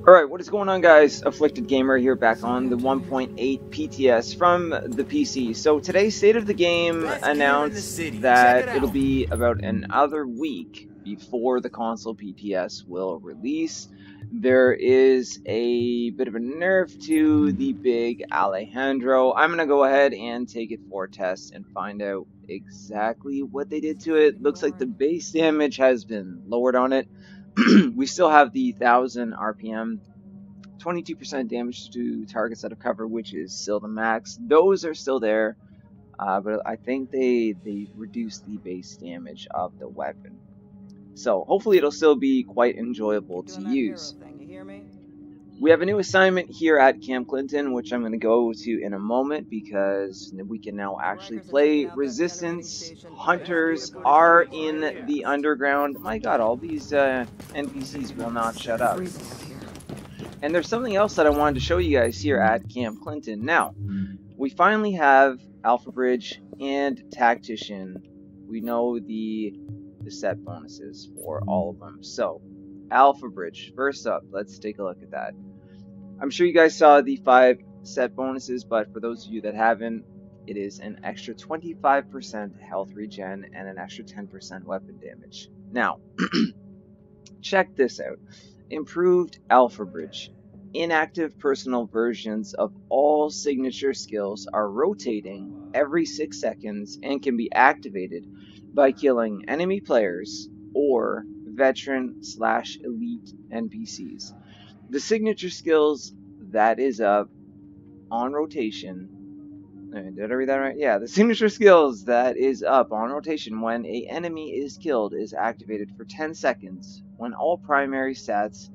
Alright, what is going on, guys? Afflicted Gamer here, back on the 1.8 PTS from the PC. So today's State of the Game announced that it'll be about another week before the console PTS will release. There is a bit of a nerf to the big Alejandro. I'm going to go ahead and take it for a test and find out exactly what they did to it. Looks like the base damage has been lowered on it. We still have the 1000 RPM, 22% damage to targets out of cover, which is still the max. Those are still there, but I think they reduced the base damage of the weapon. So hopefully it'll still be quite enjoyable to use. We have a new assignment here at Camp Clinton, which I'm going to go to in a moment, because we can now actually play Resistance. Hunters are in the underground. My god, all these NPCs will not shut up. And there's something else that I wanted to show you guys here at Camp Clinton. Now, we finally have AlphaBridge and Tactician. We know the set bonuses for all of them. So, AlphaBridge, first up, let's take a look at that. I'm sure you guys saw the 5 set bonuses, but for those of you that haven't, it is an extra 25% health regen and an extra 10% weapon damage. Now, check this out. Improved AlphaBridge. Inactive personal versions of all signature skills are rotating every 6 seconds and can be activated by killing enemy players or veteran/elite NPCs. The signature skills that is up on rotation. Did I read that right? Yeah, the signature skills that is up on rotation when an enemy is killed is activated for 10 seconds when all primary stats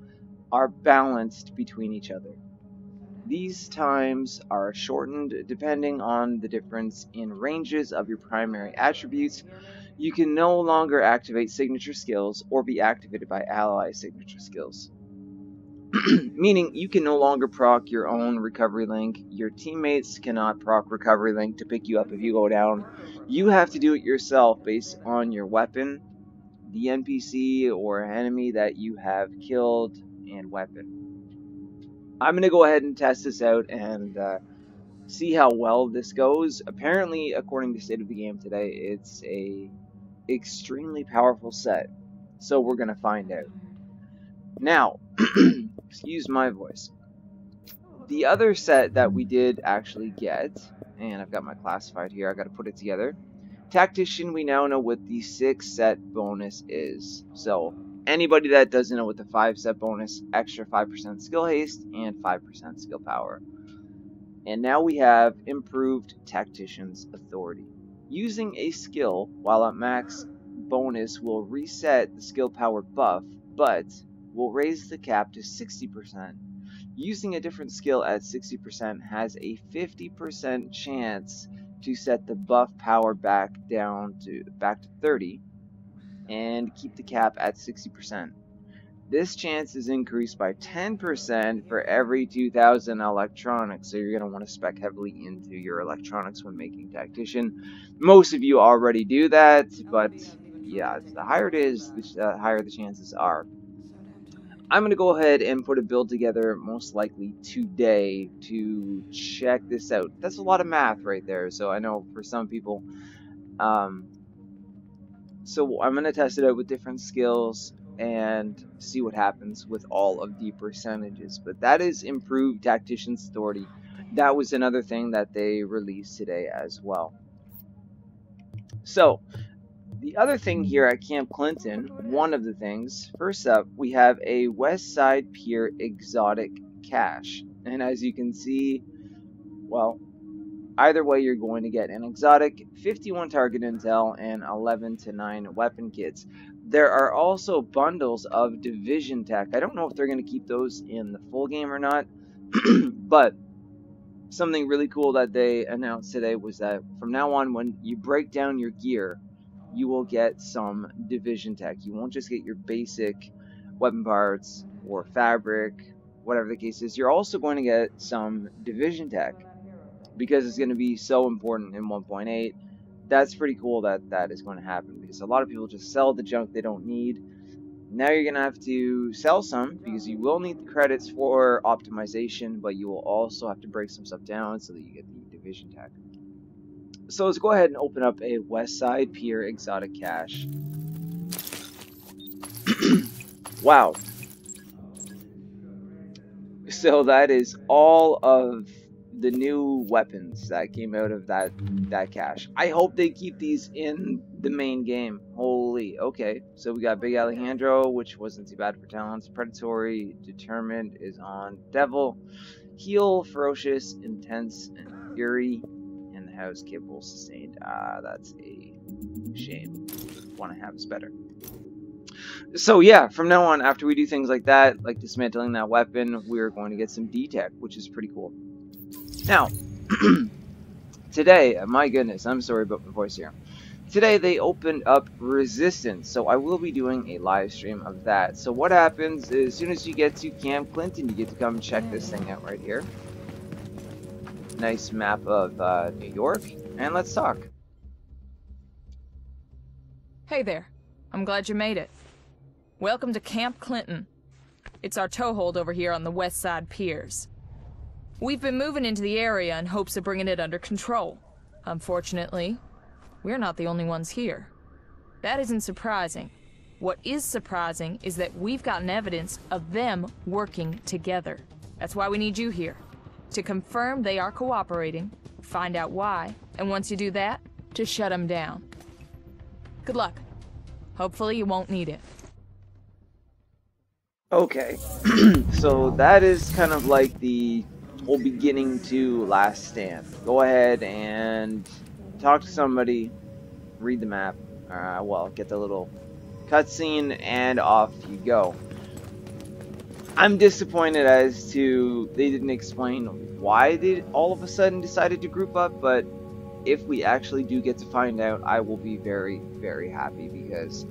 are balanced between each other. These times are shortened depending on the difference in ranges of your primary attributes. You can no longer activate signature skills or be activated by ally signature skills. Meaning you can no longer proc your own recovery link. Your teammates cannot proc recovery link to pick you up if you go down. You have to do it yourself based on your weapon, the NPC or enemy that you have killed, and weapon. I'm going to go ahead and test this out and see how well this goes. Apparently, according to State of the Game today, it's a extremely powerful set. So we're going to find out. Now, excuse my voice. The other set that we did actually get, and I've got my classified here, I got to put it together. Tactician, we now know what the 6 set bonus is. So, anybody that doesn't know what the 5 set bonus, extra 5% skill haste and 5% skill power. And now we have improved Tactician's Authority. Using a skill while at max bonus will reset the skill power buff, but will raise the cap to 60%. Using a different skill at 60% has a 50% chance to set the buff power back to 30 and keep the cap at 60%. This chance is increased by 10% for every 2,000 electronics, so you're going to want to spec heavily into your electronics when making Tactician. Most of you already do that, but yeah, the higher it is, the higher the chances are. I'm going to go ahead and put a build together, most likely today, to check this out. That's a lot of math right there, so I know for some people. So I'm going to test it out with different skills and see what happens with all of the percentages. But that is improved Tactician's Authority. That was another thing that they released today as well. So, the other thing here at Camp Clinton, one of the things, first up, we have a West Side Pier exotic cache. And as you can see, well, either way you're going to get an exotic, 51 target intel, and 11 to 9 weapon kits. There are also bundles of division tech. I don't know if they're going to keep those in the full game or not, but something really cool that they announced today was that from now on, when you break down your gear, you will get some division tech. You won't just get your basic weapon parts or fabric, whatever the case is. You're also going to get some division tech because it's going to be so important in 1.8. That's pretty cool that that is going to happen, because a lot of people just sell the junk they don't need. Now you're going to have to sell some because you will need the credits for optimization, but you will also have to break some stuff down so that you get the division tech. So let's go ahead and open up a West Side Pier exotic cache. Wow. So that is all of the new weapons that came out of that cache. I hope they keep these in the main game. Holy, okay. So we got Big Alejandro, which wasn't too bad for talents. Predatory, Determined is on. Devil, Heal, Ferocious, Intense, and Fury. And the House Kibble Sustained. That's a shame. One I have is better. So yeah, from now on, after we do things like that, like dismantling that weapon, we're going to get some D-Tech, which is pretty cool. Now, today, my goodness, I'm sorry about my voice here. Today they opened up Resistance, so I will be doing a live stream of that. So what happens is, as soon as you get to Camp Clinton, you get to come check this thing out right here. Nice map of New York, and let's talk. Hey there, I'm glad you made it. Welcome to Camp Clinton. It's our toehold over here on the West Side Piers. We've been moving into the area in hopes of bringing it under control. Unfortunately, we're not the only ones here. That isn't surprising. What is surprising is that we've gotten evidence of them working together. That's why we need you here. To confirm they are cooperating, find out why, and once you do that, to shut them down. Good luck. Hopefully you won't need it. Okay, so that is kind of like the whole beginning to Last Stand. Go ahead and talk to somebody, read the map, well, get the little cutscene, and off you go. I'm disappointed as to they didn't explain why they all of a sudden decided to group up, but if we actually do get to find out, I will be very, very happy because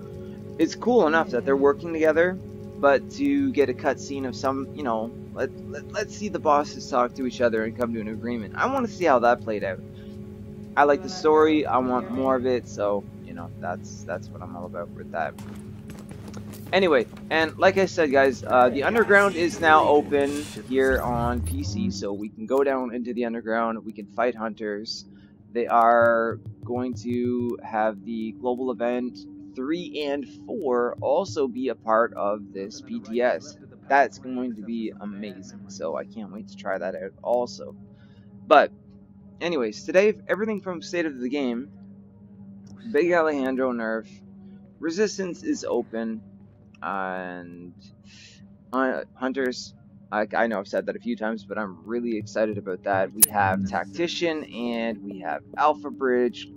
it's cool enough that they're working together. But to get a cutscene of some, you know, let's see the bosses talk to each other and come to an agreement. I want to see how that played out. I like the story. I want more of it. So, you know, that's what I'm all about with that. Anyway, and like I said, guys, the underground is now open here on PC, so we can go down into the underground. We can fight hunters. They are going to have the global event 3 and 4 also be a part of this PTS. That's going to be amazing, so I can't wait to try that out also. But anyways, today everything from state of the game, Big Alejandro nerf, Resistance is open, and hunters, I know I've said that a few times, but I'm really excited about that. We have Tactician and we have AlphaBridge,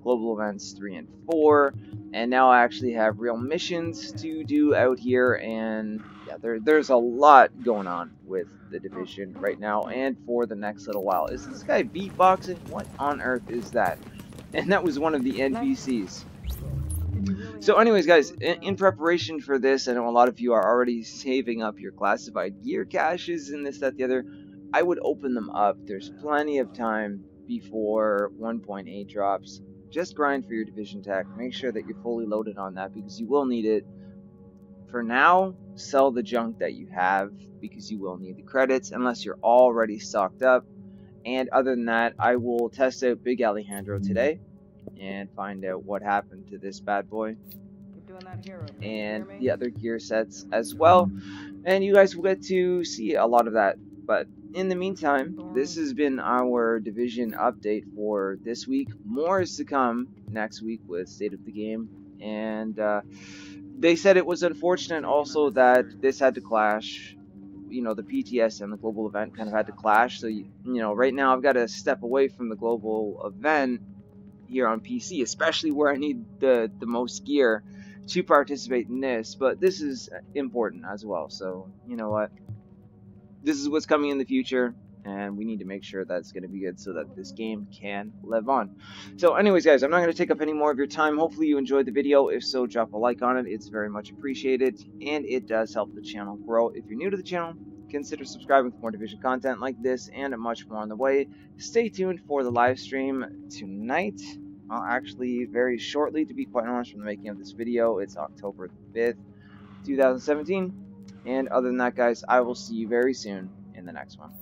global events 3 and 4, and now I actually have real missions to do out here, and yeah, there's a lot going on with the division right now and for the next little while. Is this guy beatboxing? What on earth is that? And that was one of the NPCs. So anyways, guys, in preparation for this, I know a lot of you are already saving up your classified gear caches and this, that, the other. I would open them up. There's plenty of time before 1.8 drops. Just grind for your division tech. Make sure that you're fully loaded on that because you will need it. For now, sell the junk that you have because you will need the credits unless you're already stocked up. And other than that, I will test out Big Alejandro today and find out what happened to this bad boy and the other gear sets as well. And you guys will get to see a lot of that. But in the meantime, this has been our division update for this week. More is to come next week with State of the Game. And they said it was unfortunate also that this had to clash. You know, the PTS and the global event kind of had to clash. So, you know, right now I've got to step away from the global event here on PC, especially where I need the most gear to participate in this. But this is important as well. So, you know what? This is what's coming in the future, and we need to make sure that it's going to be good so that this game can live on. So anyways, guys, I'm not going to take up any more of your time. Hopefully you enjoyed the video. If so, drop a like on it. It's very much appreciated, and it does help the channel grow. If you're new to the channel, consider subscribing for more division content like this and much more on the way. Stay tuned for the live stream tonight. Actually, very shortly, to be quite honest, from the making of this video. It's October 5th. 2017. And other than that, guys, I will see you very soon in the next one.